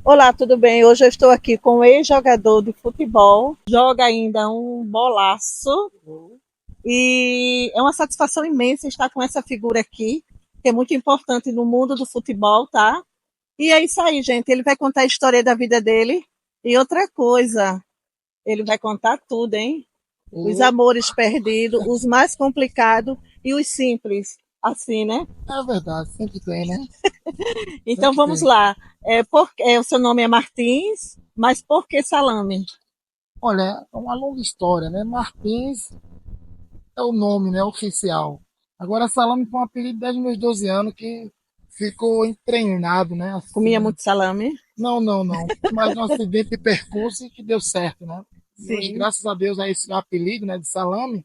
Olá, tudo bem? Hoje eu estou aqui com um ex-jogador de futebol, joga ainda um bolaço e é uma satisfação imensa estar com essa figura aqui, que é muito importante no mundo do futebol, tá? E é isso aí, gente. Ele vai contar a história da vida dele e outra coisa, ele vai contar tudo, hein? Os O- amores perdidos, os mais complicados e os simples, assim, né? É verdade, sempre tem, né? Então Sempre vamos tem. lá. O seu nome é Martins, mas por que salame? Olha, é uma longa história, né? Martins é o nome, né, oficial. Agora, Salame foi um apelido desde meus 12 anos que ficou entranhado, né? Comia Assim. muito salame? Não, não, não. Foi mais um acidente de percurso e que deu certo, né? E hoje, Sim. graças a Deus, a esse apelido, né, de Salame,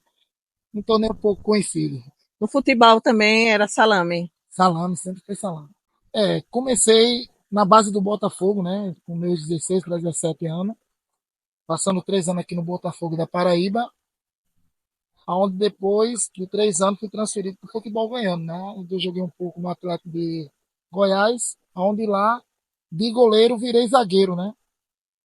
me tornei um pouco conhecido. No futebol também era salame. Salame, sempre foi Salame. Comecei na base do Botafogo, né? Com meus 16 para 17 anos. Passando 3 anos aqui no Botafogo da Paraíba, onde depois de 3 anos fui transferido para o futebol goiano, né? Onde eu joguei um pouco no Atlético de Goiás, onde lá de goleiro virei zagueiro, né?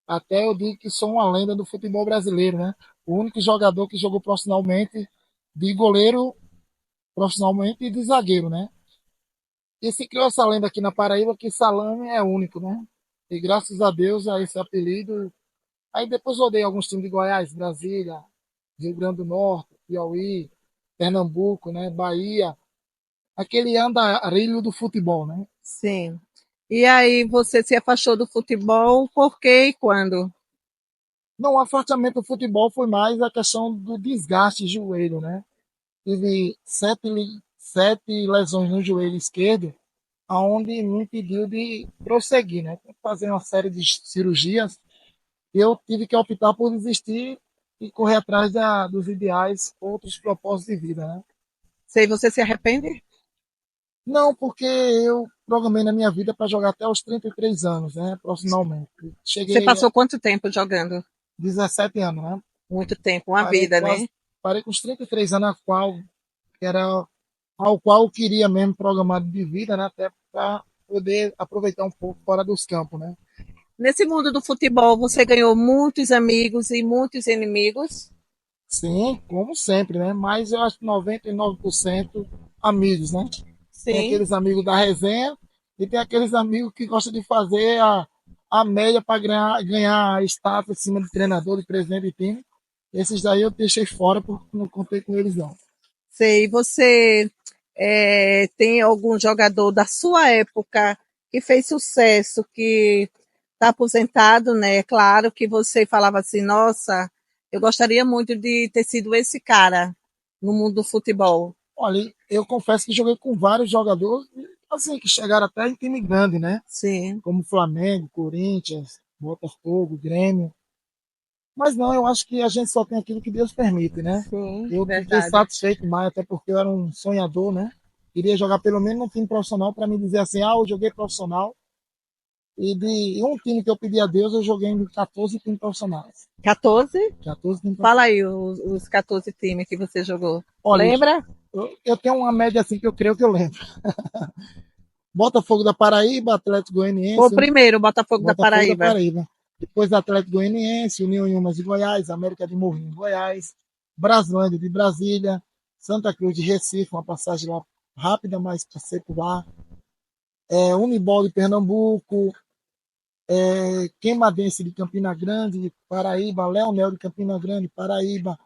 Até eu digo que sou uma lenda do futebol brasileiro, né? O único jogador que jogou profissionalmente de goleiro profissionalmente e de zagueiro, né? E se criou essa lenda aqui na Paraíba que Salame é único, né? E graças a Deus a esse apelido. Aí depois rodei alguns times de Goiás, Brasília, Rio Grande do Norte, Piauí, Pernambuco, né, Bahia, aquele andarilho do futebol, né? Sim. E aí você se afastou do futebol por quê e quando? Não, o afastamento do futebol foi mais a questão do desgaste de joelho, né? Tive sete lesões no joelho esquerdo, aonde me impediu de prosseguir, né? Fazer uma série de cirurgias e eu tive que optar por desistir e correr atrás dos ideais, outros propósitos de vida, né? Sei, você se arrepende? Não, porque eu programei na minha vida para jogar até os 33 anos, né, profissionalmente. Você Cheguei a passou quanto tempo jogando? 17 anos, né? Muito tempo, uma Parei vida, quase, né? parei com os 33 anos, que era ao qual eu queria mesmo programado de vida, né, até para poder aproveitar um pouco fora dos campos, né? Nesse mundo do futebol, você ganhou muitos amigos e muitos inimigos? Sim, como sempre, né? Mas eu acho que 99% amigos, né? Tem Sim. aqueles amigos da resenha e tem aqueles amigos que gostam de fazer a média para ganhar status acima de treinador, de presidente de time. Esses daí eu deixei fora porque não contei com eles, não. Sei. Você tem algum jogador da sua época que fez sucesso, que está aposentado, né? É claro que você falava assim, nossa, eu gostaria muito de ter sido esse cara no mundo do futebol. Olha, eu confesso que joguei com vários jogadores, assim, que chegaram até em time grande, né? Sim, Como Flamengo, Corinthians, Botafogo, Grêmio. Mas não, eu acho que a gente só tem aquilo que Deus permite, né? sim, Eu fiquei verdade. satisfeito mais, até porque eu era um sonhador, né? Queria jogar pelo menos num time profissional para me dizer assim, eu joguei profissional. E de um time que eu pedi a Deus, eu joguei em 14 times profissionais. 14? 14 times Fala profissionais. aí os 14 times que você jogou. Olha, Lembra? eu tenho uma média assim que eu creio que eu lembro. Botafogo da Paraíba, Atlético Foi o Goianiense, primeiro, Botafogo da Botafogo da Paraíba. Paraíba. Depois Atlético Goianiense, União Umas de Goiás, América de Morrinho de Goiás, Braslândia de Brasília, Santa Cruz de Recife, uma passagem lá rápida, mas passei por lá. Unibol de Pernambuco, Queimadense de Campina Grande, Paraíba, Leonel de Campina Grande, Paraíba,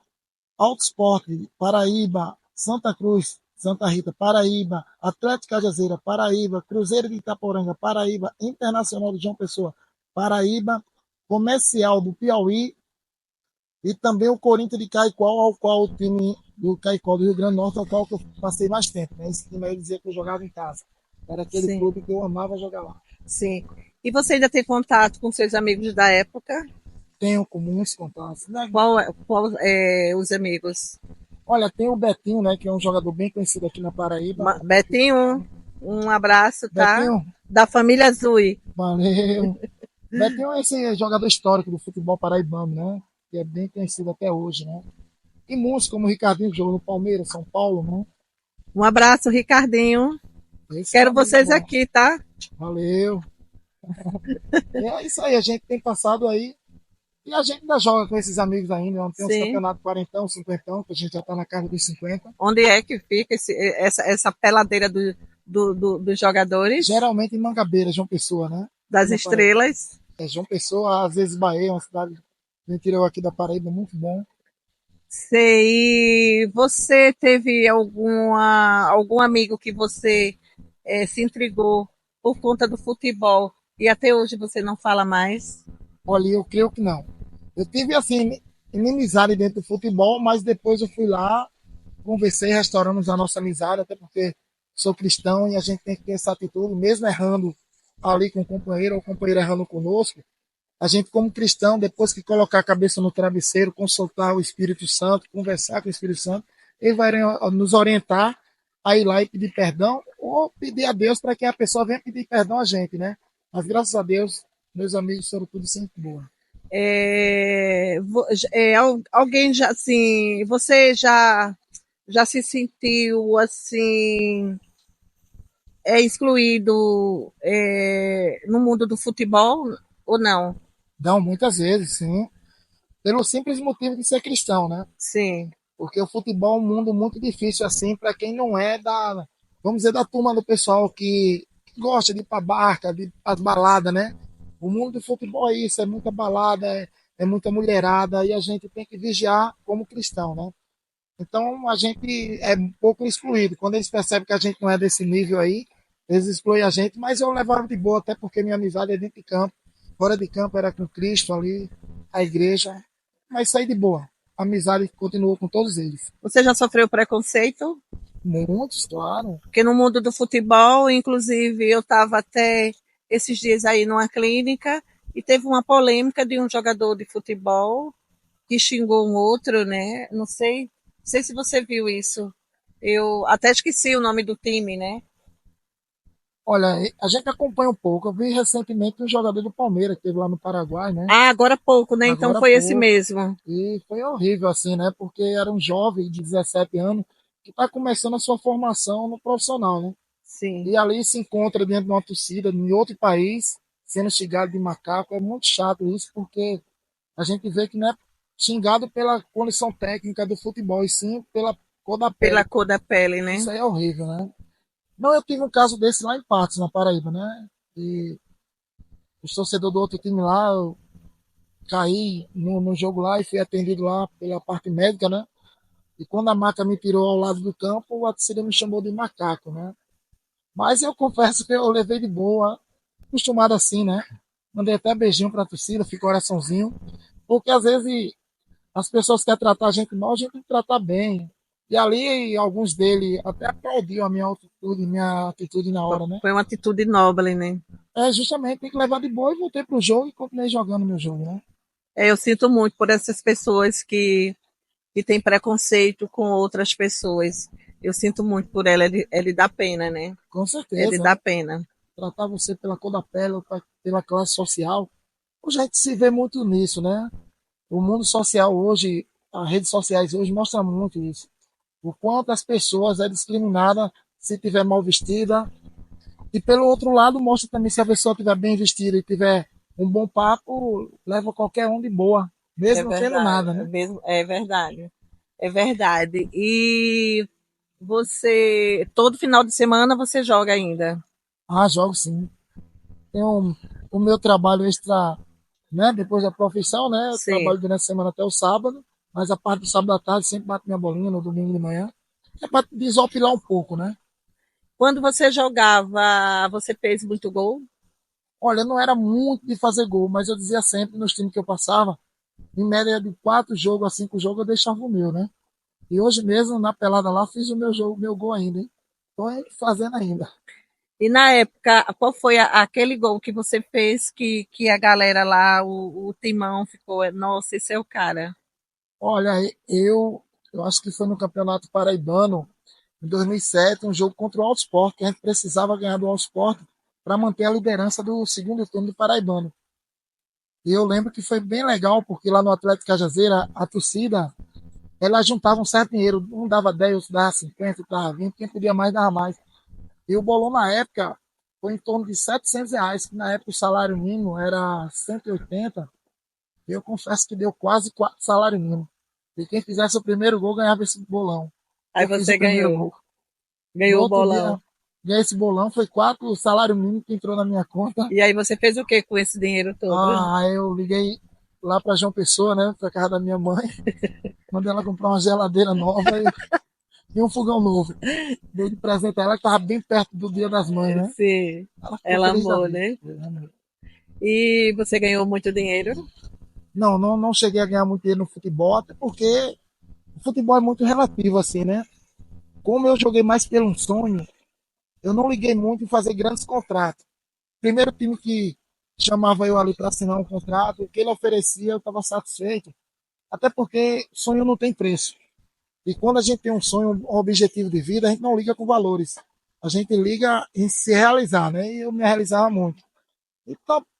Alto Esporte, Paraíba, Santa Cruz, Santa Rita, Paraíba, Atlético Cajazeira, Paraíba, Cruzeiro de Itaporanga, Paraíba, Internacional de João Pessoa, Paraíba, Comercial do Piauí e também o Corinthians de Caicó, ao qual o time do Caicó do Rio Grande do Norte, ao qual eu passei mais tempo. Né? Esse time aí dizia que eu jogava em casa. Era aquele Sim, clube que eu amava jogar lá. sim. E você ainda tem contato com seus amigos da época? Tenho comuns contatos. Né? Qual é os amigos? Olha, tem o Betinho, né, que é um jogador bem conhecido aqui na Paraíba. Betinho, um abraço, tá? Betinho, Da família Zui. valeu. Betinho é esse jogador histórico do futebol paraibano, né? Que é bem conhecido até hoje, né? E muitos como o Ricardinho, que jogou no Palmeiras, São Paulo, né? Um abraço, Ricardinho. Esses são Quero amigos vocês bons. aqui, tá? Valeu. E é isso aí, a gente tem passado aí. E a gente ainda joga com esses amigos ainda. Tem uns Sim. campeonatos quarentão, cinquentão, que a gente já tá na casa dos 50. Onde é que fica essa peladeira dos jogadores, Geralmente em Mangabeira, João Pessoa, né? Aqui das na Paraíba. estrelas? É João Pessoa, às vezes Bahia, uma cidade do interior aqui da Paraíba, muito bom. Sei. E você teve algum amigo que você se intrigou por conta do futebol e até hoje você não fala mais? Olha, eu creio que não. Eu tive, assim, inimizade dentro do futebol, mas depois eu fui lá, conversei, restauramos a nossa amizade, até porque sou cristão e a gente tem que ter essa atitude, mesmo errando ali com o companheiro ou o companheiro errando conosco, a gente como cristão, depois que colocar a cabeça no travesseiro, consultar o Espírito Santo, conversar com o Espírito Santo, ele vai nos orientar a ir lá e pedir perdão ou pedir a Deus para que a pessoa venha pedir perdão a gente, né? Mas graças a Deus, meus amigos foram tudo sempre boa. Alguém já assim, você já se sentiu assim excluído no mundo do futebol ou não? Não, muitas vezes, sim. Pelo simples motivo de ser cristão, né? Sim, Porque o futebol é um mundo muito difícil assim para quem não é da, vamos dizer, da turma do pessoal que gosta de ir para barca, de ir para balada, né? O mundo do futebol é isso, é muita balada, é muita mulherada e a gente tem que vigiar como cristão, né? Então a gente é um pouco excluído. Quando eles percebem que a gente não é desse nível aí, eles excluem a gente, mas eu levava de boa, até porque minha amizade é dentro de campo. Fora de campo era com Cristo ali, a igreja, mas saí de boa. A amizade continuou com todos eles. você já sofreu preconceito? Muitos, claro. Porque no mundo do futebol, inclusive, eu estava até esses dias aí numa clínica e teve uma polêmica de um jogador de futebol que xingou um outro, né? Não sei se você viu isso. Eu até esqueci o nome do time, né? Olha, a gente acompanha um pouco. Eu vi recentemente um jogador do Palmeiras que teve lá no Paraguai, né? Ah, agora há pouco, né? Então Agora há foi esse pouco. mesmo. E foi horrível, assim, né? Porque era um jovem de 17 anos que está começando a sua formação no profissional, né? Sim, E ali se encontra dentro de uma torcida em outro país, sendo xingado de macaco. É muito chato isso, porque a gente vê que não é xingado pela condição técnica do futebol, e sim pela cor da pela pele. cor da pele, né? Isso aí é horrível, né? Não, eu tive um caso desse lá em Patos, na Paraíba, né? E os torcedores do outro time lá, eu caí no jogo lá e fui atendido lá pela parte médica, né? E quando a maca me tirou ao lado do campo, o torcida me chamou de macaco, né? Mas eu confesso que eu levei de boa, acostumado assim, né? Mandei até beijinho pra torcida, ficou coraçãozinho. Porque às vezes as pessoas querem tratar a gente mal, a gente tem que tratar bem. E ali, alguns deles até aplaudiam a minha atitude na hora, né? Foi uma atitude nobre, né? É, justamente, tem que levar de boa e voltei pro jogo e continuei jogando meu jogo, né? Eu sinto muito por essas pessoas que têm preconceito com outras pessoas. Eu sinto muito por ela, ele dá pena, né? Com Ele certeza, dá né? pena. Tratar você pela cor da pele, ou pela classe social. Hoje a gente se vê muito nisso, né? O mundo social hoje, as redes sociais hoje mostram muito isso. O quanto as pessoas é discriminada se tiver mal vestida. E pelo outro lado, mostra também se a pessoa estiver bem vestida e tiver um bom papo, leva qualquer um de boa, É mesmo não tendo verdade, nada, né? é verdade. É verdade. E você, todo final de semana você joga ainda? Ah, jogo sim. Tenho o meu trabalho extra, né? Depois da profissão, né? Eu Sim. trabalho durante a semana até o sábado, mas a parte do sábado à tarde sempre bato minha bolinha no domingo de manhã. É para desopilar um pouco, né? Quando você jogava, você fez muito gol? Olha, não era muito de fazer gol, mas eu dizia sempre nos times que eu passava, em média de 4 jogos a 5 jogos eu deixava o meu, né? E hoje mesmo, na pelada lá, fiz o meu jogo, meu gol ainda, hein? Tô fazendo ainda. E na época, qual foi aquele gol que você fez que a galera lá, o timão ficou, nossa, esse é o cara. Olha, eu acho que foi no Campeonato Paraibano, em 2007, um jogo contra o Alto Sport, que a gente precisava ganhar do Alto Sport para manter a liderança do segundo turno do Paraibano. E eu lembro que foi bem legal, porque lá no Atlético Cajazeira, a torcida, ela juntava um certo dinheiro, um dava 10, outro dava 50, outro dava 20, quem podia mais dava mais. E o bolão na época foi em torno de R$ 700, que na época o salário mínimo era 180. Eu confesso que deu quase 4 salários mínimos. E quem fizesse o primeiro gol ganhava esse bolão. Aí Eu fiz o você primeiro ganhou, gol. No ganhou o outro bolão. dia, ganhei esse bolão, foi 4 salários mínimos que entrou na minha conta. E aí você fez o que com esse dinheiro todo? Aí eu liguei lá para João Pessoa, né, para casa da minha mãe, mandei ela comprar uma geladeira nova e um fogão novo. Dei de presente a ela, que estava bem perto do Dia das Mães, né? Sim, Ela ficou ela feliz da amou, vida. né? E você ganhou muito dinheiro? Não, não, não cheguei a ganhar muito dinheiro no futebol, até porque o futebol é muito relativo, assim, né? Como eu joguei mais pelo sonho, eu não liguei muito em fazer grandes contratos. Primeiro time que chamava eu ali para assinar um contrato, o que ele oferecia, eu estava satisfeito. Até porque sonho não tem preço. E quando a gente tem um sonho, um objetivo de vida, a gente não liga com valores. A gente liga em se realizar, né? E eu me realizava muito.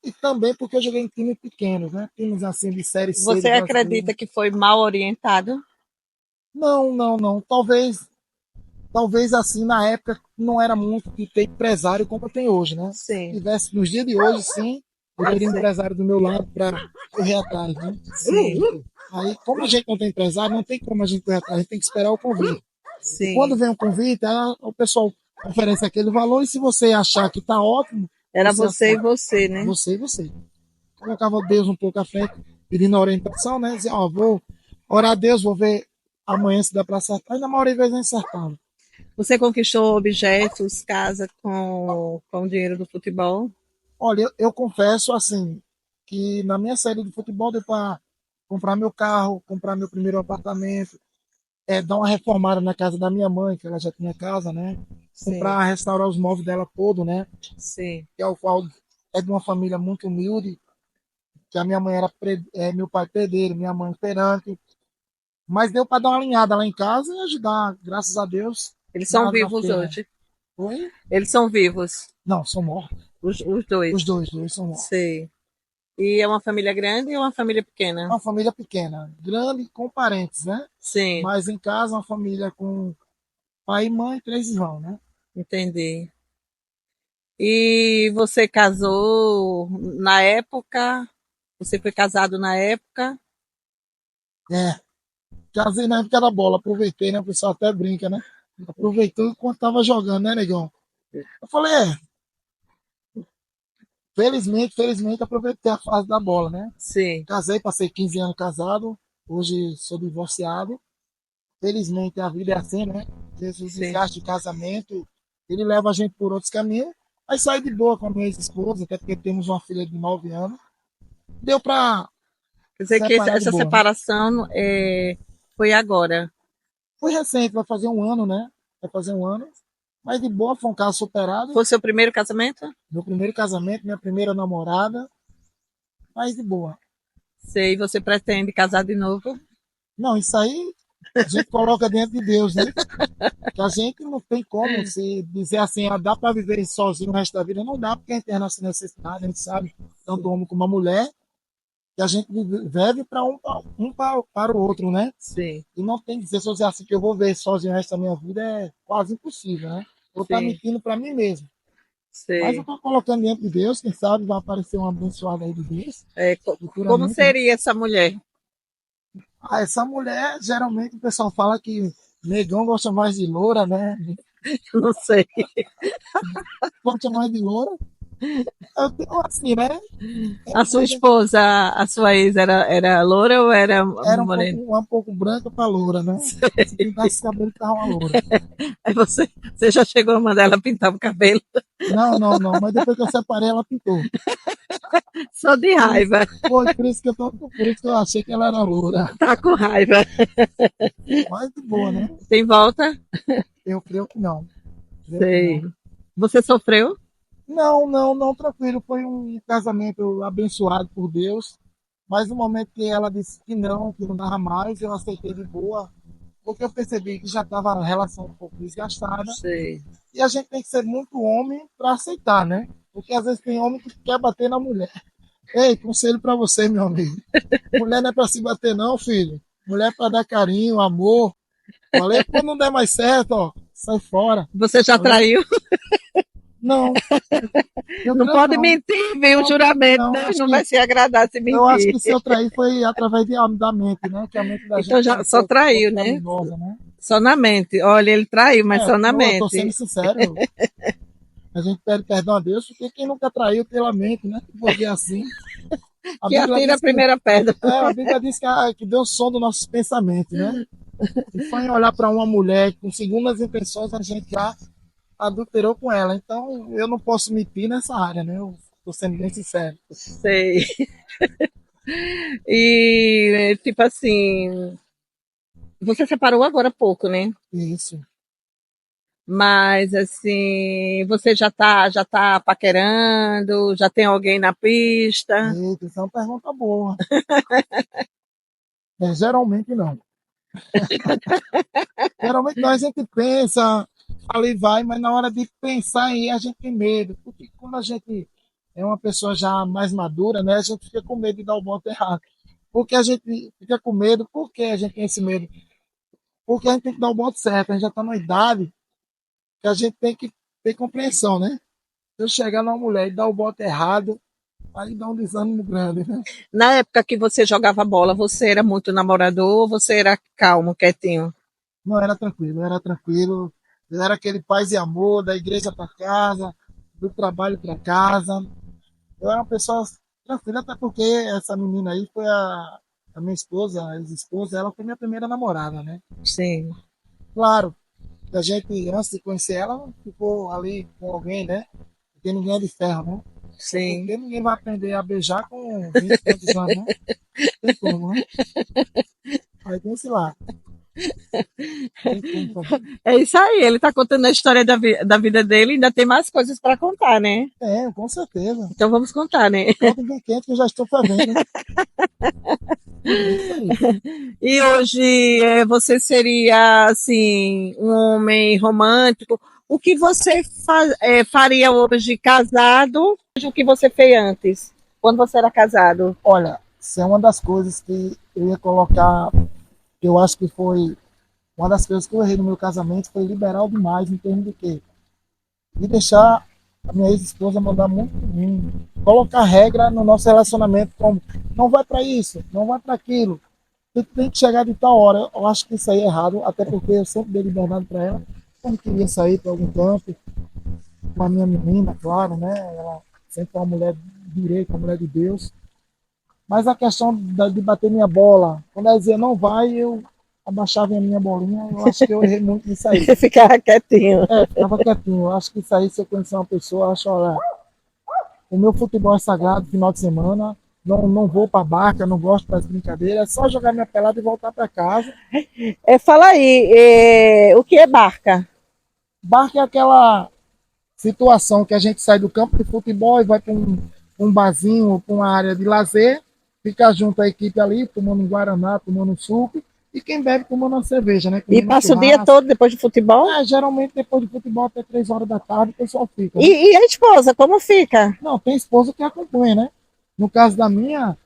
E também porque eu joguei em times pequenos, né? Times assim de Série C Você do brasileiro. acredita que foi mal orientado? Não, não, não. Talvez assim, na época, não era muito de ter empresário como tem hoje, né? Se Sim, tivesse nos dias de hoje, sim, eu eu teria um sei. empresário do meu lado para correr atrás, né? Sim, Aí, como a gente não tem empresário, não tem como a gente correr atrás, a gente tem que esperar o convite. E quando sim. vem um convite, o pessoal oferece aquele valor e se você achar que está ótimo, Era você você e aceita. você, né? Você e você. Colocava Deus um pouco à frente, pedindo orientação, né? Dizia, ó, vou orar a Deus, vou ver amanhã se dá para acertar. Ainda maioria das vezes acertava. Você conquistou objetos, casa com o dinheiro do futebol? Olha, eu confesso assim, que na minha saída do futebol deu para comprar meu carro, comprar meu primeiro apartamento, dar uma reformada na casa da minha mãe, que ela já tinha casa, né? Sim, Comprar, restaurar os móveis dela todo, né? sim. Que é o qual é de uma família muito humilde, que a minha mãe era, meu pai pedreiro, minha mãe feirante, mas deu para dar uma alinhada lá em casa e ajudar, graças a Deus, Eles são na vivos feira. hoje. Foi? Eles são vivos, Não, são mortos. os dois. Os dois são mortos. Sei. E é uma família grande ou uma família É pequena? uma família pequena, grande com parentes, né? Sim, Mas em casa, uma família com pai e mãe, 3 irmãos, né? entendi. E você casou na época? Você foi casado na época? É, casei na época da bola, aproveitei, né? O pessoal até brinca, né? Aproveitou enquanto tava jogando, né, negão? Eu falei, felizmente, aproveitei a fase da bola, né? Sim, Casei, passei 15 anos casado, hoje sou divorciado. Felizmente a vida é assim, né? O sim. desgaste de casamento, ele leva a gente por outros caminhos. Aí saí de boa com a minha ex-esposa, até porque temos uma filha de 9 anos. Deu pra Quer dizer que separar de essa boa, né? separação foi agora. Foi recente, vai fazer um ano, né? Vai fazer um ano. Mas de boa, foi um caso superado. Foi seu primeiro casamento? Meu primeiro casamento, minha primeira namorada, mas de boa. Sei, você pretende casar de novo? Não, isso aí a gente coloca dentro de Deus, né? Que a gente não tem como se dizer assim, dá para viver sozinho o resto da vida. Não dá, porque a gente tem a nossa necessidade, a gente sabe, tanto o homem como a mulher, que a gente vive para para o outro, né? Sim, E não tem que dizer se eu dizer assim que eu vou ver sozinho o resto da minha vida, é quase impossível, né? Eu estar sim, mentindo para mim mesmo. Mas eu sei. estou colocando diante de Deus, quem sabe vai aparecer uma abençoada aí de Deus, Como futuramente, né? seria essa mulher? Essa mulher, geralmente o pessoal fala que negão gosta mais de loura, né? Não sei. Gosta mais de loura. Eu tenho assim, né? A sua esposa, a sua ex, era loura ou era Era morena? um pouco branca para loura, né? Se pintasse cabelo, tava uma loura. Aí você já chegou a mandar ela pintar o cabelo Não, não, não. Mas depois que eu separei, ela pintou. só de Por isso, raiva. por isso que eu achei que ela era loura. Tá com raiva. Mas de boa, né? Tem volta? Eu creio que não. Creio que Sei. não. Você sofreu? Não, não, não, tranquilo. Foi um casamento abençoado por Deus. Mas no momento que ela disse que não dava mais, eu aceitei de boa, porque eu percebi que já estava a relação um pouco desgastada. Sei. E a gente tem que ser muito homem para aceitar, né? Porque às vezes tem homem que quer bater na mulher. Ei, conselho para você, meu amigo. Mulher não é para se bater, não, filho. Mulher é para dar carinho, amor. Valeu? Quando não der mais certo, ó, sai fora. Você já Valeu? traiu? Não, eu Não creio que pode não. mentir, viu? O Não, creio que juramento não. Deus não vai se agradar se Eu acho mentir. que se eu trair foi através da mente, né? Que a mente da Então gente é já um só pouco traiu, né? venenosa, né? Só na mente. Olha, ele traiu, mas É, só na não, eu tô sendo mente. sincero. A gente pede perdão a Deus porque quem nunca traiu pela mente, né? Porque assim, a Que Bíblia atira a diz que, primeira pedra. a Bíblia diz que Deus sonda os nossos pensamentos, né? E foi em olhar para uma mulher com segundas intenções, a gente já adulterou com ela. Então, eu não posso mentir nessa área, né? Eu tô sendo bem sincero. Sei. E, tipo assim, você separou agora há pouco, né? Isso. Mas, assim, você já tá paquerando, já tem alguém na pista? Eita, isso é uma pergunta boa. É, geralmente não. Geralmente não, a gente pensa, ali vai, mas na hora de pensar em ir, a gente tem medo. Porque quando a gente é uma pessoa já mais madura, né? A gente fica com medo de dar o voto errado. Porque a gente fica com medo, por que a gente tem esse medo? Porque a gente tem que dar o voto certo, a gente já está numa idade que a gente tem que ter compreensão, né? Se eu chegar numa mulher e dar o voto errado, aí dá um desânimo grande, né? Na época que você jogava bola, você era muito namorador ou você era calmo, quietinho? Não, era tranquilo, era tranquilo. Era aquele paz e amor, da igreja para casa, do trabalho para casa. Eu era uma pessoa tranquila, até porque essa menina aí foi a minha esposa, a ex-esposa, ela foi minha primeira namorada, né? Sim, Claro, a gente, antes de conhecer ela, ficou ali com alguém, né? Porque ninguém é de ferro, né? Até sim. porque ninguém vai aprender a beijar com 20 e tantos anos, né? Tem como, né? Aí tem esse lá, tem como fazer. É isso aí, ele tá contando a história da vida dele, ainda tem mais coisas para contar, né? É, com certeza. Então vamos contar, né? Pode vir quente que eu já estou fazendo. É isso aí. E hoje você seria assim um homem romântico. O que você faria hoje casado? O que você fez antes, quando você era casado? Olha, isso é uma das coisas que eu ia colocar, que eu acho que foi uma das coisas que eu errei no meu casamento, foi liberal demais em termos de quê? De deixar a minha ex-esposa mandar muito em mim, colocar regra no nosso relacionamento, como não vai para isso, não vai para aquilo, tem que chegar de tal hora. Eu acho que isso aí é errado, até porque eu sempre dei liberdade para ela, quando queria sair para algum campo, com a minha menina, claro, né? Ela sempre é uma mulher de direito, uma mulher de Deus. Mas a questão de bater minha bola, quando ela dizia não vai, eu abaixava a minha bolinha, eu acho que eu errei muito nisso aí. Ficar quietinho. É, ficava quietinho. Eu acho que isso aí, se eu conhecer uma pessoa, eu acho, olha, o meu futebol é sagrado, final de semana, não vou para barca, não gosto das brincadeiras, é só jogar minha pelada e voltar para casa. Fala aí, o que é barca? Barca é aquela situação que a gente sai do campo de futebol e vai para um barzinho, para uma área de lazer, fica junto à equipe ali, tomando um guaraná, tomando um suco, e quem bebe tomando uma cerveja, né? E Comendo passa o dia churrasco. todo depois de futebol? É, geralmente depois de futebol até 3 horas da tarde o pessoal fica, né? E a esposa, como fica? Não, tem esposa que acompanha, né? No caso da minha,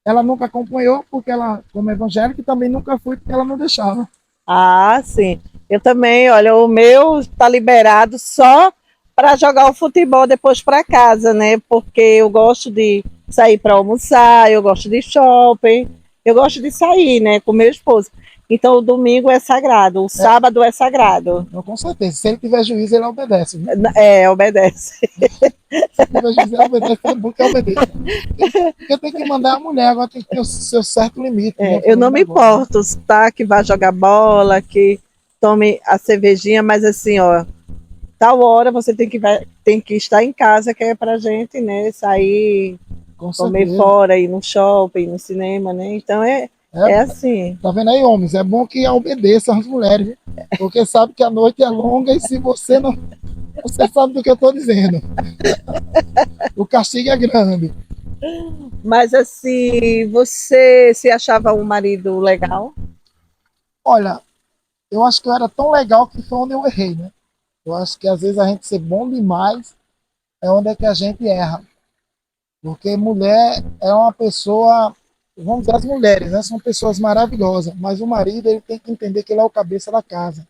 ela nunca acompanhou porque ela, como evangélica, também nunca foi porque ela não deixava. Ah, sim. Eu também, olha, o meu tá liberado só para jogar o futebol depois para casa, né? Porque eu gosto de sair para almoçar, eu gosto de shopping, eu gosto de sair, né, com meu esposo. Então o domingo é sagrado, o É, sábado é sagrado. não, com certeza. Se ele tiver juízo, ele obedece, viu? Obedece. Se tiver juízo, ele obedece, é bom que obedeça. Porque tem que mandar a mulher, agora tem que ter o seu certo limite, como eu Eu falei não me agora, né? importo, tá? Que vá jogar bola, que tome a cervejinha, mas assim, ó, tal hora você tem que estar em casa, que é pra gente, né, sair, Com comer certeza. fora, ir no shopping, no cinema, né? Então É, é assim. tá vendo aí, homens? É bom que obedeçam as mulheres, viu? Porque sabe que a noite é longa e se você não. Você sabe do que eu estou dizendo. O castigo é grande. Mas assim, você se achava um marido legal? Olha, eu acho que eu era tão legal que foi onde eu errei, né? Eu acho que às vezes a gente ser bom demais é onde é que a gente erra. Porque mulher é uma pessoa, vamos dizer, as mulheres, né? São pessoas maravilhosas, mas o marido ele tem que entender que ele é o cabeça da casa.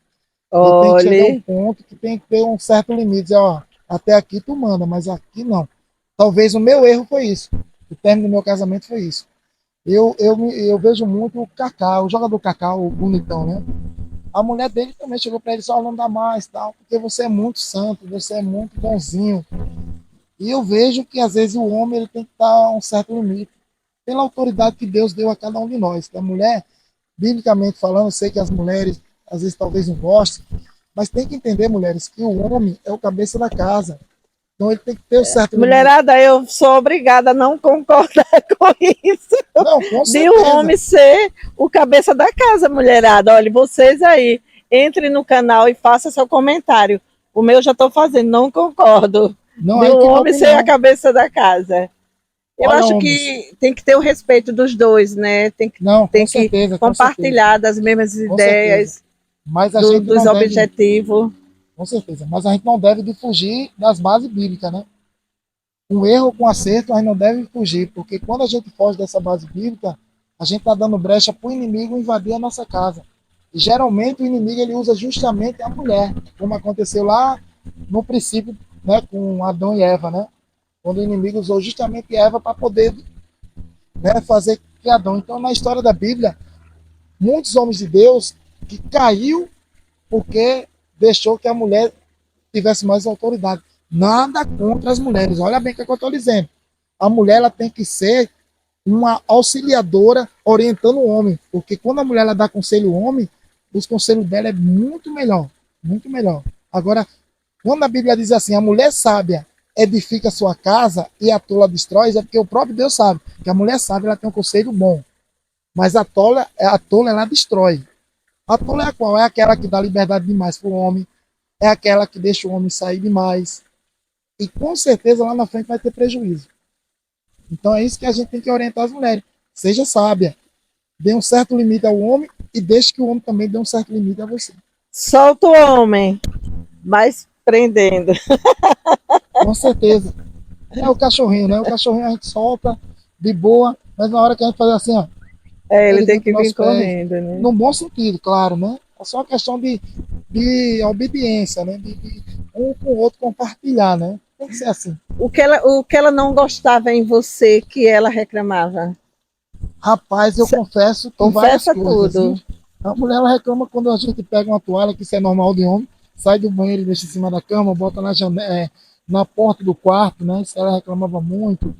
Ele tem que chegar a um Olhe, ponto que tem que ter um certo limite. Dizer, ó, até aqui tu manda, mas aqui não. Talvez o meu erro foi isso. O término do meu casamento foi isso. Eu vejo muito o Kaká, o jogador Kaká, o bonitão, né? A mulher dele também chegou para ele só não dá mais, tal, porque você é muito santo, você é muito bonzinho. E eu vejo que às vezes o homem ele tem que estar a um certo limite, pela autoridade que Deus deu a cada um de nós. Que a mulher, biblicamente falando, eu sei que as mulheres às vezes talvez não gostem, mas tem que entender, mulheres, que o homem é o cabeça da casa. Então ele tem que ter um certo limite. Mulherada, eu sou obrigada a não concordar com isso. Não, com De o certeza. homem ser o cabeça da casa, mulherada. Olha, vocês aí, entrem no canal e façam seu comentário. O meu já estou fazendo, não concordo. Não, De aí o tem uma homem ser a opinião. cabeça da casa. Eu Olha, acho homens. que tem que ter o respeito dos dois, né? Não, com Tem que certeza, com certeza, compartilhar das mesmas com certeza. ideias, Mas a gente dos não deve, objetivos. com certeza, mas a gente não deve fugir das bases bíblicas, né? Um erro com acerto a gente não deve fugir, porque quando a gente foge dessa base bíblica, a gente está dando brecha para o inimigo invadir a nossa casa. E geralmente o inimigo ele usa justamente a mulher, como aconteceu lá no princípio, né, com Adão e Eva, né? Quando o inimigo usou justamente Eva para poder, né, fazer que Adão. Então, na história da Bíblia, muitos homens de Deus que caiu porque deixou que a mulher tivesse mais autoridade. Nada contra as mulheres. Olha bem o que eu estou dizendo. A mulher ela tem que ser uma auxiliadora orientando o homem, porque quando a mulher ela dá conselho ao homem, os conselhos dela é muito melhor, muito melhor. Agora, quando a Bíblia diz assim, a mulher sábia edifica a sua casa e a tola destrói, é porque o próprio Deus sabe que a mulher sábia ela tem um conselho bom, mas a tola ela destrói. A tola é a qual? É aquela que dá liberdade demais para o homem, é aquela que deixa o homem sair demais. E com certeza lá na frente vai ter prejuízo. Então é isso que a gente tem que orientar as mulheres. Seja sábia. Dê um certo limite ao homem e deixe que o homem também dê um certo limite a você. Solta o homem, mas prendendo. Com certeza. É o cachorrinho, né? O cachorrinho a gente solta de boa, mas na hora que a gente faz assim, ó, É, ele ele tem vem para que os vir nossos pés. correndo, né? No bom sentido, claro, né? É só uma questão de obediência, né? De um com o outro compartilhar, né? Tem que ser assim. O que ela não gostava em você que ela reclamava? Rapaz, eu confesso que várias Confessa coisas, viu? tudo. A mulher ela reclama quando a gente pega uma toalha, que isso é normal de homem, sai do banheiro e deixa em cima da cama, bota na janela, na porta do quarto, né? Isso ela reclamava muito.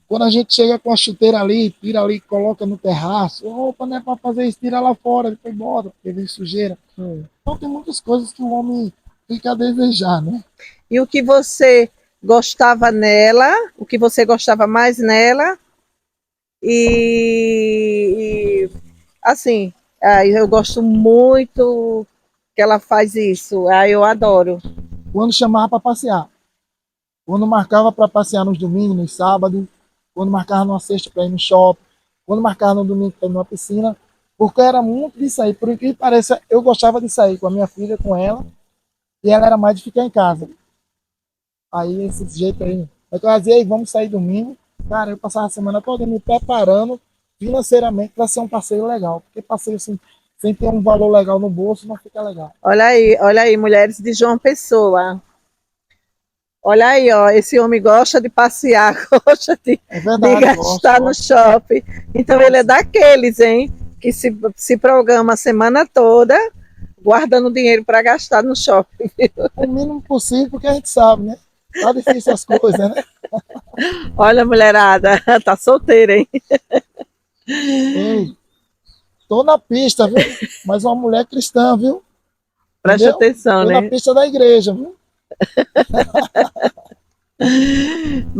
Quando a gente chega com a chuteira ali, tira ali, coloca no terraço, opa, não é para fazer isso, tira lá fora, depois bota, porque vem sujeira. Então tem muitas coisas que o homem fica a desejar, né? E o que você gostava nela, o que você gostava mais nela, e assim, eu gosto muito que ela faz isso, eu adoro. Quando chamava para passear, quando marcava para passear nos domingos, nos sábados, quando marcava numa sexta para ir no shopping, quando marcava no domingo para ir numa piscina, porque era muito de sair. Por incrível que pareça, eu gostava de sair com a minha filha, com ela, e ela era mais de ficar em casa. Aí, esse jeito aí. Eu dizia, aí, vamos sair domingo. Cara, eu passava a semana toda me preparando financeiramente para ser um passeio legal. Porque passeio assim, sem ter um valor legal no bolso, não fica legal. Olha aí, mulheres de João Pessoa. Olha aí, ó, esse homem gosta de passear, gosta É de verdade, gosto, gastar no gosto. shopping. Então ele é Gosto. daqueles, hein, que se programa a semana toda guardando dinheiro para gastar no shopping. O mínimo possível, porque a gente sabe, né? Tá difícil as coisas, né? Olha, mulherada, tá solteira, hein? Ei, tô na pista, viu? Mas uma mulher cristã, viu? Preste Entendeu? atenção, Tô na né? pista da igreja, viu?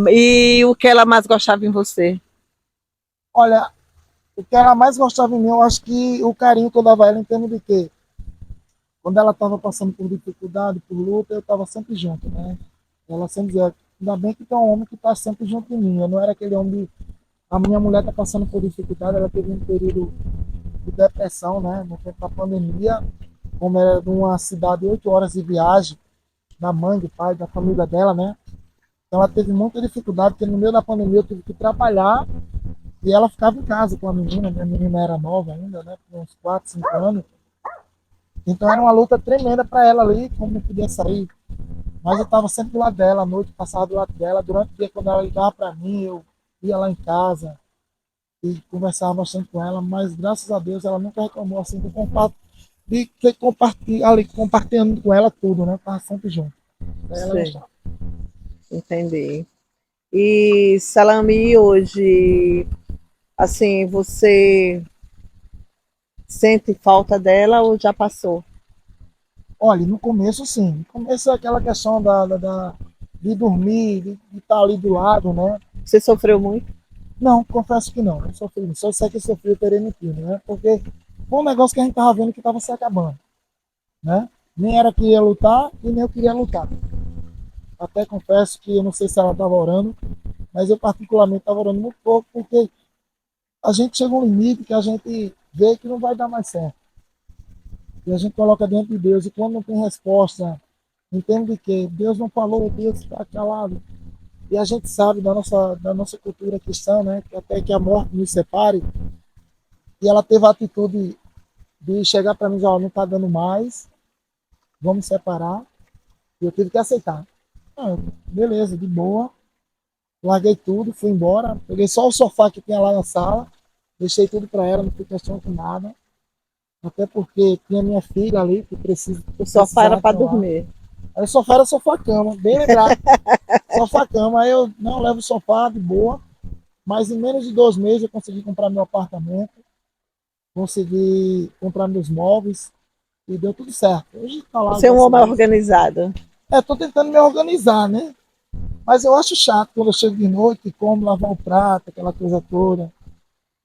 E o que ela mais gostava em você? Olha, o que ela mais gostava em mim, eu acho que o carinho que eu dava a ela em termos de quê? Quando ela estava passando por dificuldade, por luta, eu estava sempre junto, né? Ela sempre dizia, ainda bem que tem um homem que está sempre junto de mim. Eu não era aquele homem de... A minha mulher está passando por dificuldade, ela teve um período de depressão, né? No tempo da pandemia, como era de uma cidade 8 horas de viagem, da mãe, do pai, da família dela, né? Então ela teve muita dificuldade, porque no meio da pandemia eu tive que trabalhar e ela ficava em casa com a menina. Minha menina era nova ainda, né? Com uns 4, 5 anos. Então era uma luta tremenda para ela ali, como não podia sair Mas eu estava sempre do lado dela, à noite passava do lado dela. Durante o dia, quando ela ligava para mim, eu ia lá em casa e conversava bastante com ela. Mas graças a Deus ela nunca reclamou assim de ter ali, compartilhando com ela tudo, né? Tava sempre junto. Daí ela Sei, gostava. entendi. E Salami, hoje, assim, você sente falta dela ou já passou? Olha, no começo sim. No começo é aquela questão de dormir, de estar ali do lado, né? Você sofreu muito? Não, confesso que não. Não sofri. Só sei que eu sofri terenitino, né? Porque foi um negócio que a gente tava vendo que tava se acabando, né? Nem era que ia lutar e nem eu queria lutar. Até confesso que eu não sei se ela estava orando, mas eu particularmente estava orando muito pouco, porque a gente chega a um limite que a gente vê que não vai dar mais certo. E a gente coloca diante de Deus, e quando não tem resposta, entende que Deus não falou, Deus está calado. E a gente sabe da nossa cultura cristã, né, que até que a morte nos separe, e ela teve a atitude de chegar para mim e dizer, ó, não está dando mais, vamos separar, e eu tive que aceitar. Ah, beleza, de boa, larguei tudo, fui embora, peguei só o sofá que tinha lá na sala, deixei tudo para ela, não fui questionando nada, até porque tinha minha filha ali que O sofá era precisava para estar lá. dormir. Aí o sofá era sofá-cama, bem lembrado. Sofá-cama, aí eu não levo o sofá de boa, mas em menos de 2 meses eu consegui comprar meu apartamento, consegui comprar meus móveis e deu tudo certo. Hoje tá lá, Você é um graças a homem Deus. organizado. Tô tentando me organizar, né? Mas eu acho chato quando eu chego de noite, como lavar o prato, aquela coisa toda.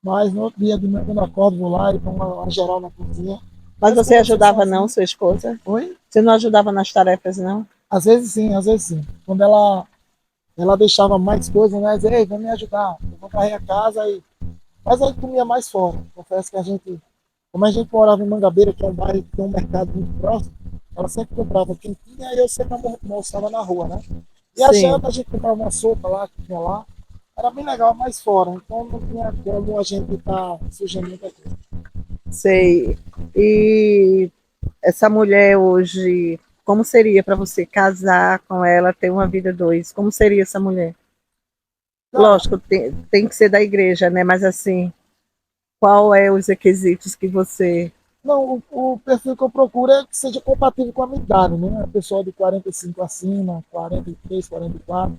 Mas no outro dia de manhã, quando eu acordo, vou lá e pongo uma geral na cozinha. Mas Mas você quando eu sou ajudava não, sozinho, sua esposa? oi? Você não ajudava nas tarefas, não? Às vezes sim, às vezes sim. Quando ela deixava mais coisas, né? Dizia, ei, vem me ajudar, eu vou varrer a casa e. Mas aí comia mais fora. Confesso que como a gente morava em Mangabeira, que é um bairro que tem um mercado muito próximo, ela sempre comprava quentinha e eu sempre almoçava na rua, né? E a Sim, janta a gente comprava uma sopa lá, que tinha lá. Era bem legal, mais fora. Então não tinha como a gente estar sujando muita coisa. sei. E essa mulher hoje, como seria para você casar com ela, ter uma vida dois? Como seria essa mulher? Cara, Lógico, tem que ser da igreja, né? Mas assim, qual é os requisitos que você... não, o perfil que eu procuro é que seja compatível com a minha idade, né? A pessoa de 45 acima, 43, 44.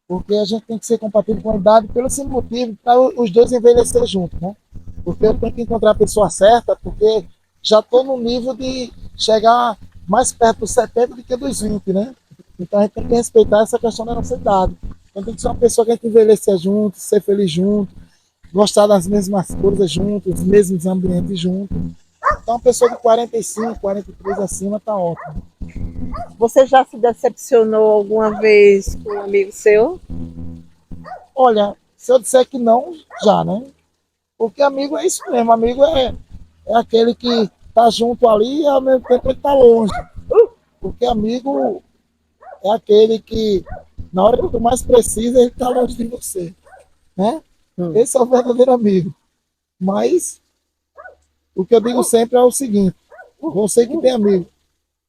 Porque a gente tem que ser compatível com a idade pelo simples motivo para os dois envelhecer juntos, né? Porque eu tenho que encontrar a pessoa certa, porque já estou no nível de chegar mais perto dos 70 do que dos 20, né? Então a gente tem que respeitar essa questão da nossa idade. Então tem que ser uma pessoa que a gente envelhecer junto, ser feliz junto, gostar das mesmas coisas juntos, os mesmos ambientes juntos. Então uma pessoa de 45, 43 acima está ótimo. Você já se decepcionou alguma vez com um amigo seu? Olha, se eu disser que não, já, né? Porque amigo é isso mesmo, amigo é aquele que tá junto ali e ao mesmo tempo ele tá longe. Porque amigo é aquele que, na hora que tu mais precisa, ele tá longe de você. Né? Hum. Esse é o verdadeiro amigo. Mas o que eu digo sempre é o seguinte: você que tem amigo,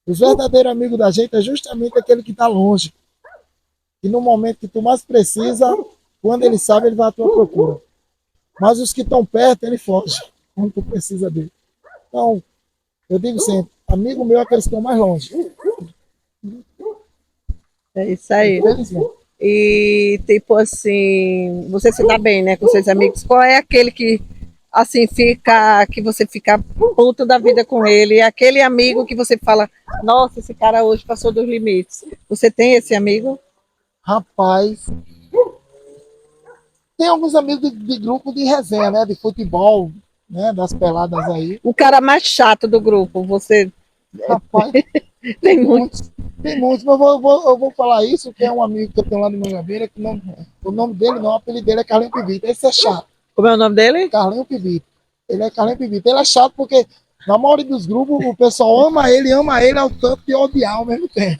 o verdadeiro amigo da gente é justamente aquele que está longe. E no momento que tu mais precisa, quando ele sabe, ele vai à tua procura. Mas os que estão perto, ele foge quando tu precisa dele. Então, eu digo sempre, amigo meu é aqueles que estão mais longe. É isso aí. Infelizmente. E tipo assim, você se dá bem, né, com seus amigos? Qual é aquele que assim fica, que você fica puto da vida com ele? É aquele amigo que você fala, nossa, esse cara hoje passou dos limites. Você tem esse amigo? Rapaz, tem alguns amigos de grupo de resenha, né? De futebol, né? Das peladas aí. O cara mais chato do grupo, você Rapaz, tem tem muito. muitos. Tem muitos, mas eu vou falar isso, que é um amigo que eu tenho lá no Mangabeira, que o nome dele não, o apelido dele é Carlinho Pivita. Esse é chato. Como é o nome dele? Carlinho Pivita. Ele é Carlinho Pivita. Ele é chato porque na maioria dos grupos o pessoal ama ele ao tanto de odiar ao mesmo tempo.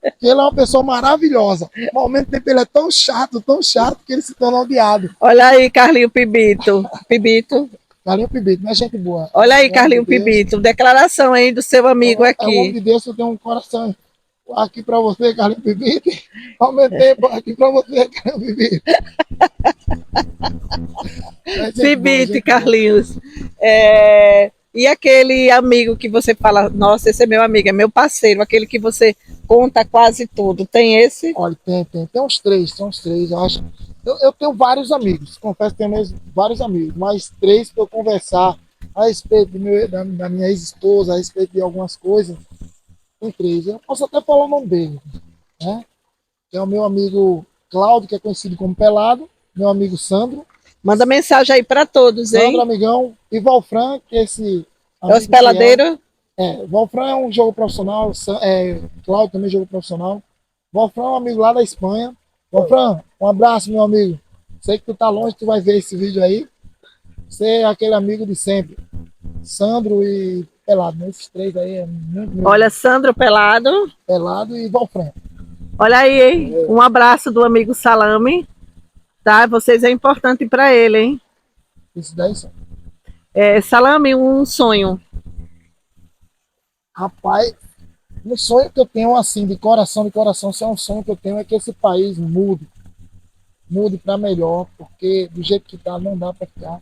Porque ele é uma pessoa maravilhosa. Mas ao mesmo tempo ele é tão chato que ele se torna odiado. Olha aí, Carlinho Pibito. Pibito. Carlinho Pivita, não é gente boa. Olha É aí, um homem de Carlinho Deus. Pibito. Declaração aí do seu amigo É um homem aqui. de Deus que tem um coração Aqui para você, Carlinhos Bibite. Aumentei aqui para você, Carlinhos Bibite. É gente boa, Bibite, gente boa. Carlinhos. E aquele amigo que você fala, nossa, esse é meu amigo, é meu parceiro, aquele que você conta quase tudo. Tem esse? Olha, tem uns três, eu acho. Eu tenho vários amigos, confesso que tenho mesmo vários amigos, mas três para eu conversar a respeito da minha ex-esposa, a respeito de algumas coisas, tem três. Eu posso até falar o nome dele, né? Que é o meu amigo Cláudio, que é conhecido como Pelado, meu amigo Sandro, Manda mensagem aí para todos, Sandro, hein? amigão, e Valfran, que é esse É os amigo fiel. peladeiros. Valfran é um jogo profissional, Cláudio também é jogo profissional. Valfran é um amigo lá da Espanha. Valfran, um abraço, meu amigo. Sei que tu tá longe, tu vai ver esse vídeo aí. Você é aquele amigo de sempre. Sandro e Pelado, né? Esses três aí é muito Olha, Sandro Pelado. Pelado e Valfran. Olha aí, hein? Um abraço do amigo Salame, tá? Vocês é importante para ele, hein? Isso daí só. Salame, um sonho. Rapaz, um sonho que eu tenho assim, de coração, se é um sonho que eu tenho é que esse país mude para melhor, porque do jeito que tá não dá para ficar.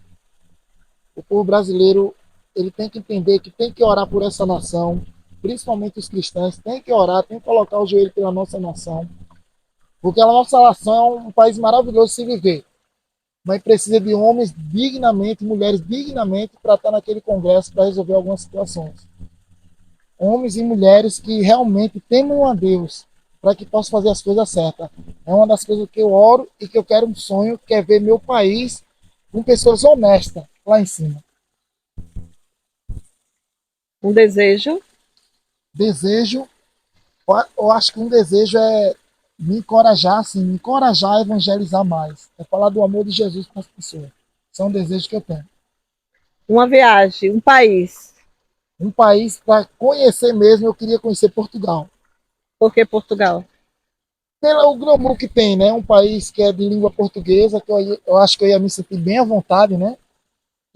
O povo brasileiro ele tem que entender que tem que orar por essa nação, principalmente os cristãos, tem que orar, tem que colocar o joelho pela nossa nação, porque a nossa nação é um país maravilhoso de se viver, mas precisa de homens dignamente, mulheres dignamente para estar naquele congresso para resolver algumas situações. Homens e mulheres que realmente temam a Deus para que possam fazer as coisas certas. É uma das coisas que eu oro e que eu quero um sonho, que é ver meu país com pessoas honestas lá em cima. Um desejo. Desejo, eu acho que um desejo é me encorajar, assim, me encorajar a evangelizar mais. É falar do amor de Jesus para as pessoas. São desejos que eu tenho. Uma viagem. Um país. Um país para conhecer mesmo, eu queria conhecer Portugal. Por que Portugal? Pelo glamour que tem, né? Um país que é de língua portuguesa, que eu acho que eu ia me sentir bem à vontade, né?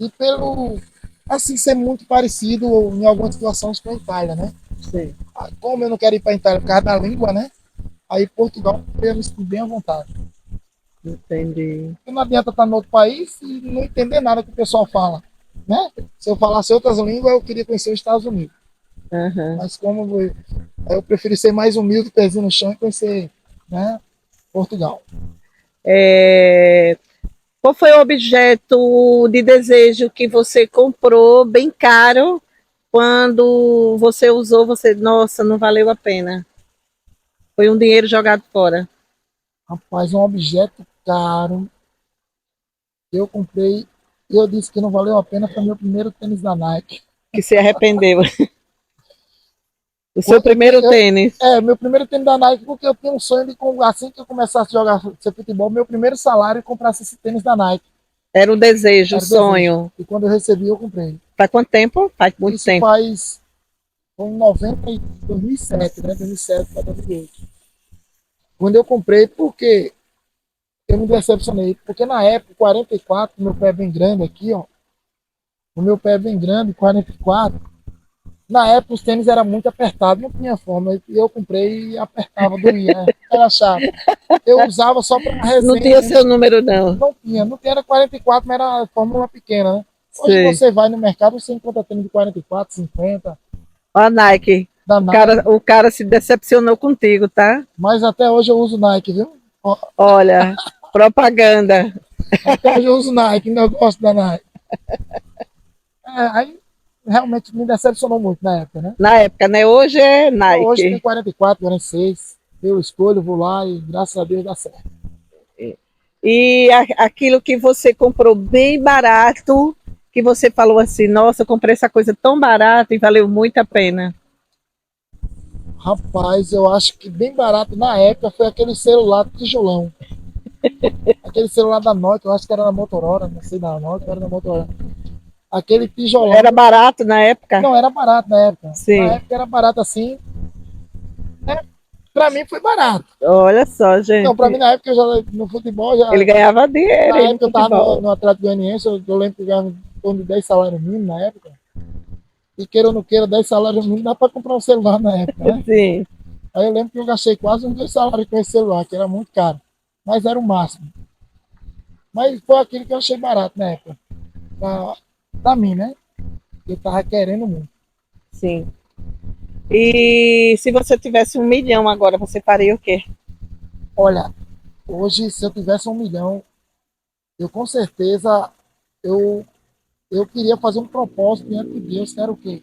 E pelo, assim, ser muito parecido em algumas situações com a Itália, né? Sim. Como eu não quero ir para a Itália por causa da língua, né? Aí Portugal eu ia me sentir bem à vontade. Entendi. Porque não adianta estar no outro país e não entender nada que o pessoal fala, né? Se eu falasse outras línguas, eu queria conhecer os Estados Unidos. Uhum. Mas como eu prefiro ser mais humilde, pezinho no chão e conhecer, né? Portugal. É... Qual foi o objeto de desejo que você comprou bem caro quando você usou, você, nossa, não valeu a pena? Foi um dinheiro jogado fora. Rapaz, um objeto caro que eu comprei e eu disse que não valeu a pena foi meu primeiro tênis da Nike. Que se arrependeu. O seu Eu, primeiro eu, tênis. meu primeiro tênis da Nike porque eu tinha um sonho de, assim que eu começasse a jogar futebol, meu primeiro salário e comprasse esse tênis da Nike. Era o desejo, o Era o desejo. sonho. E quando eu recebi, eu comprei. Faz quanto tempo? Faz muito Isso tempo. faz, foi em 90 e 2007, né? 2007 para 2008. Quando eu comprei, porque eu me decepcionei. Porque na época, 44, meu pé é bem grande aqui, ó. O meu pé é bem grande, 44. Na época os tênis eram muito apertados, não tinha forma. E eu comprei e apertava, doía. Era chato. Eu usava só para Não resenha, tinha né? seu número, não. Não tinha, era 44, mas era fórmula pequena, né? Hoje Sim. você vai no mercado, você encontra tênis de 44, 50, Ó, a Nike. da Nike. O cara se decepcionou contigo, tá? Mas até hoje eu uso Nike, viu? Olha, propaganda. Até hoje eu uso Nike, ainda gosto da Nike. Aí realmente me decepcionou muito na época, né? Na época, né? Hoje é Hoje tem Nike. 44, 46. Eu escolho, vou lá e graças a Deus dá certo. E aquilo que você comprou bem barato, que você falou assim, nossa, eu comprei essa coisa tão barata e valeu muito a pena. Rapaz, eu acho que bem barato na época foi aquele celular tijolão. Aquele celular da Nokia, eu acho que era da Motorola, não sei da Nokia, era da Motorola. Aquele tijolão. Era barato na época? Não, era barato na época. Na Sim. época era barato assim. Né? Pra mim foi barato. Olha só, Não, pra mim gente. na época eu já no futebol Ele já. ganhava dinheiro Na aí no época eu tava futebol. no Atlético Goianiense, eu lembro que eu ganhava em torno de 10 salários mínimos na época. E queira ou não queira, 10 salários mínimos dá pra comprar um celular na época, né? Sim. Aí eu lembro que eu gastei quase uns 2 salários com esse celular, que era muito caro. Mas era o máximo. Mas foi aquilo que eu achei barato na época. Pra mim, né? Eu tava querendo muito. Sim. E se você tivesse 1 milhão agora, você faria o quê? Olha, hoje, se eu tivesse 1 milhão, eu com certeza eu, eu queria fazer um propósito diante de Deus, que era o quê?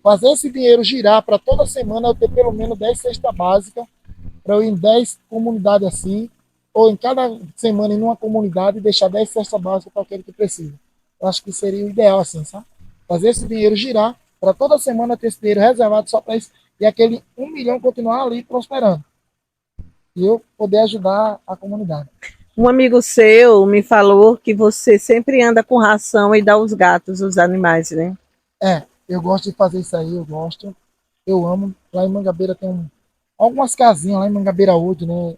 Fazer esse dinheiro girar para toda semana eu ter pelo menos 10 cestas básicas, para eu ir em 10 comunidades assim, ou em cada semana em uma comunidade e deixar 10 cestas básicas para aquele que precisa. Eu acho que seria o ideal assim, sabe? Fazer esse dinheiro girar, para toda semana ter esse dinheiro reservado só para isso, e aquele 1 milhão continuar ali prosperando. E eu poder ajudar a comunidade. Um amigo seu me falou que você sempre anda com ração e dá os gatos, os animais, né? Eu gosto de fazer isso aí, eu gosto. Eu amo. Lá em Mangabeira tem algumas casinhas, lá em Mangabeira hoje, né?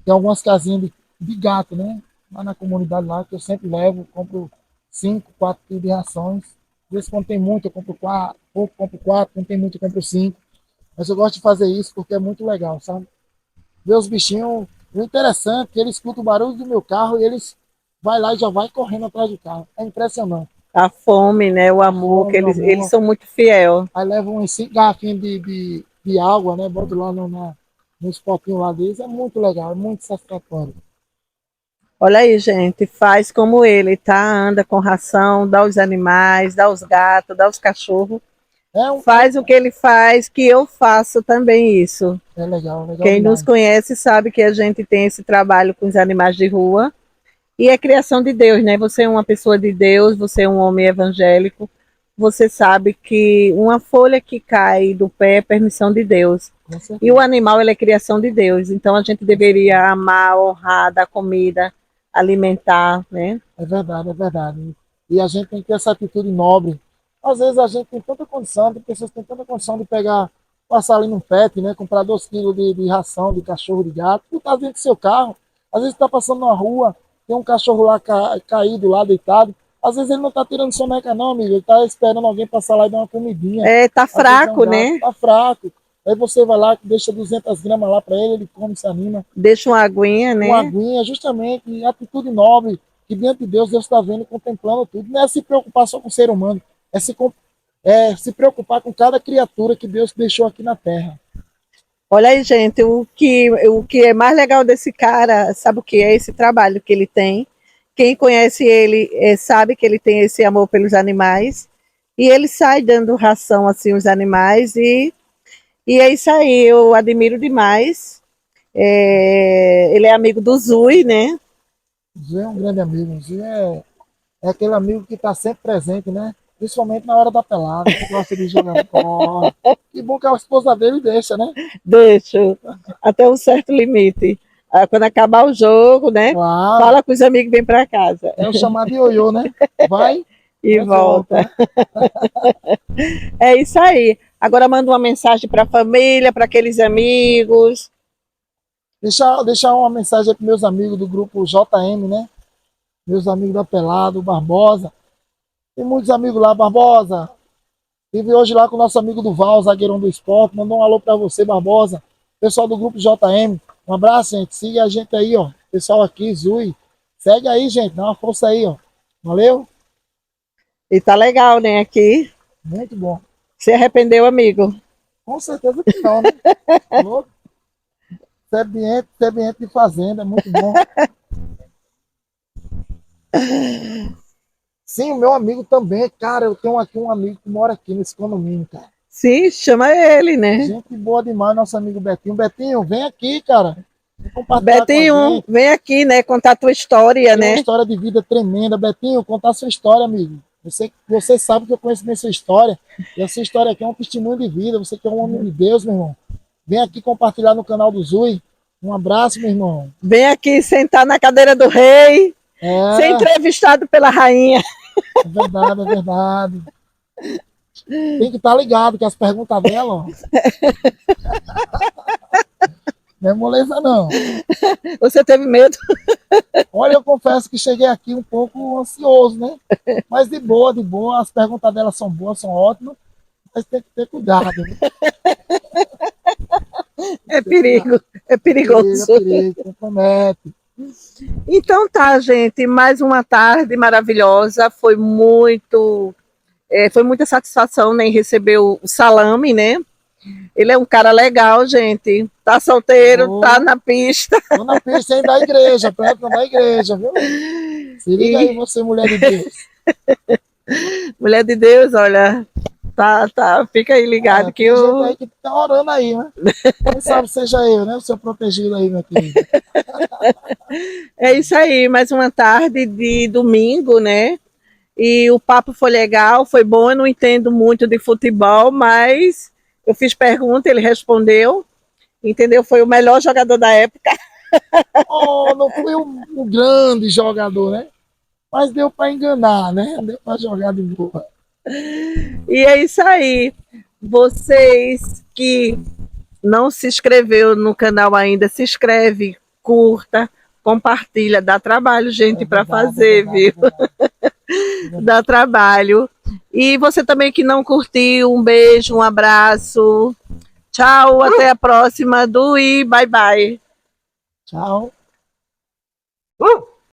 Tem algumas casinhas de gato, né? Lá na comunidade lá, que eu sempre levo, compro 5, 4 quilos de rações. Às vezes quando tem muito, eu compro 4, pouco, compro 4, quando tem muito, eu compro 5. Mas eu gosto de fazer isso porque é muito legal, sabe? Ver os bichinhos, o interessante é que eles escutam o barulho do meu carro e eles vai lá e já vai correndo atrás do carro. É impressionante. A fome, né? O A amor, que fome, o eles amor. são muito fiel. Aí levam uns 5 garrafinhas de água, né? Boto lá nos potinhos lá deles. É muito legal, é muito satisfatório. Olha aí, gente, faz como ele, tá? Anda com ração, dá os animais, dá os gatos, dá os cachorros. É, um, é, Faz o que ele faz, que eu faço também isso. é legal Quem nos demais. conhece sabe que a gente tem esse trabalho com os animais de rua e é criação de Deus, né? Você é uma pessoa de Deus, você é um homem evangélico, você sabe que uma folha que cai do pé é permissão de Deus. Com E o certeza. animal ele é criação de Deus, então a gente Com certeza. deveria amar, honrar, dar comida, alimentar, né? É verdade, é verdade. E a gente tem que ter essa atitude nobre. Às vezes a gente tem tanta condição, tem pessoas que têm tanta condição de pegar, passar ali no pet, né? Comprar 2 quilos de ração de cachorro, de gato, e tá dentro do seu carro. Às vezes está passando na rua, tem um cachorro lá caído, lá deitado. Às vezes ele não está tirando soneca, não, amigo. Ele está esperando alguém passar lá e dar uma comidinha. É, tá Às vezes é um fraco, gato, né? tá fraco. Aí você vai lá, deixa 200 gramas lá para ele, ele come, se anima. Deixa uma aguinha, Uma né? aguinha, justamente, atitude nobre, que diante de Deus, Deus está vendo, contemplando tudo. Não é se preocupar só com o ser humano, é se preocupar com cada criatura que Deus deixou aqui na terra. Olha aí, gente, o que é mais legal desse cara, sabe o que é? Esse trabalho que ele tem. Quem conhece ele sabe que ele tem esse amor pelos animais. E ele sai dando ração assim aos animais e é isso aí, eu admiro demais. Ele é amigo do Zui, né? Zé é um grande amigo, é aquele amigo que está sempre presente, né? Principalmente na hora da pelada, que gosta de jogar bola. Que bom que a esposa dele deixa, né? Deixa até um certo limite. Quando acabar o jogo, né? Claro, Fala com os amigos e vem para casa é o chamado ioiô, né? Vai, e mas volta, volta. né? É isso aí. Agora manda uma mensagem para a família, para aqueles amigos. Deixar uma mensagem para meus amigos do grupo JM, né? Meus amigos da Pelado, Barbosa. Tem muitos amigos lá, Barbosa. Estive hoje lá com o nosso amigo Duval, zagueirão do esporte. Mandou um alô para você, Barbosa. Pessoal do grupo JM. Um abraço, gente. Siga a gente aí, ó. Pessoal aqui, Zui. Segue aí, gente. Dá uma força aí, ó. Valeu? E tá legal, né? Aqui. Muito bom. Se arrependeu, amigo? Com certeza que não, né? Louco. Sebiente de fazenda, é muito bom. Sim, o meu amigo também, cara. Eu tenho aqui um amigo que mora aqui nesse condomínio, cara. Sim, chama ele, né? Gente boa demais, nosso amigo Betinho. Betinho, vem aqui, cara. Vem compartilhar com a Betinho, gente. vem aqui, né? Contar a tua história, Tem uma né? história de vida tremenda. Betinho, contar sua história, amigo. Você sabe que eu conheço bem sua história. E a sua história aqui é um testemunho de vida. Você que é um homem de Deus, meu irmão. Vem aqui compartilhar no canal do Zui. Um abraço, meu irmão. Vem aqui sentar na cadeira do rei, ser É, entrevistado pela rainha. é verdade, é verdade. Tem que estar ligado que as perguntas dela, ó, não é moleza, não. Você teve medo? Olha, eu confesso que cheguei aqui um pouco ansioso, né? Mas de boa, de boa. As perguntas dela são boas, são ótimas. Mas tem que ter cuidado, né? É perigo, é Perigo, é perigoso. perigo, compromete. Então tá, gente, mais uma tarde maravilhosa. Foi muita satisfação, né, em receber o salame, né? Ele é um cara legal, gente. Tá solteiro, tá Tô, na pista. tô na pista aí da igreja, perto da igreja, viu? Se liga aí, E você, mulher de Deus. mulher de Deus, olha, tá, fica aí ligado É, que tem gente o aí que tá orando aí, né? Quem sabe seja eu, né? O seu protegido aí, meu querido. é isso aí, mais uma tarde de domingo, né? E o papo foi legal, foi bom. Eu não entendo muito de futebol, mas eu fiz pergunta, ele respondeu, entendeu? Foi o melhor jogador da época. Oh, não fui um grande jogador, né? Mas deu para enganar, né? Deu para jogar de boa. E é isso aí. Vocês que não se inscreveu no canal ainda, se inscreve, curta, compartilha, dá trabalho, É gente, para verdade, é fazer, verdade, é viu? verdade. É verdade. Dá trabalho. E você também que não curtiu, um beijo, um abraço. Tchau, até a próxima do e bye bye. Tchau.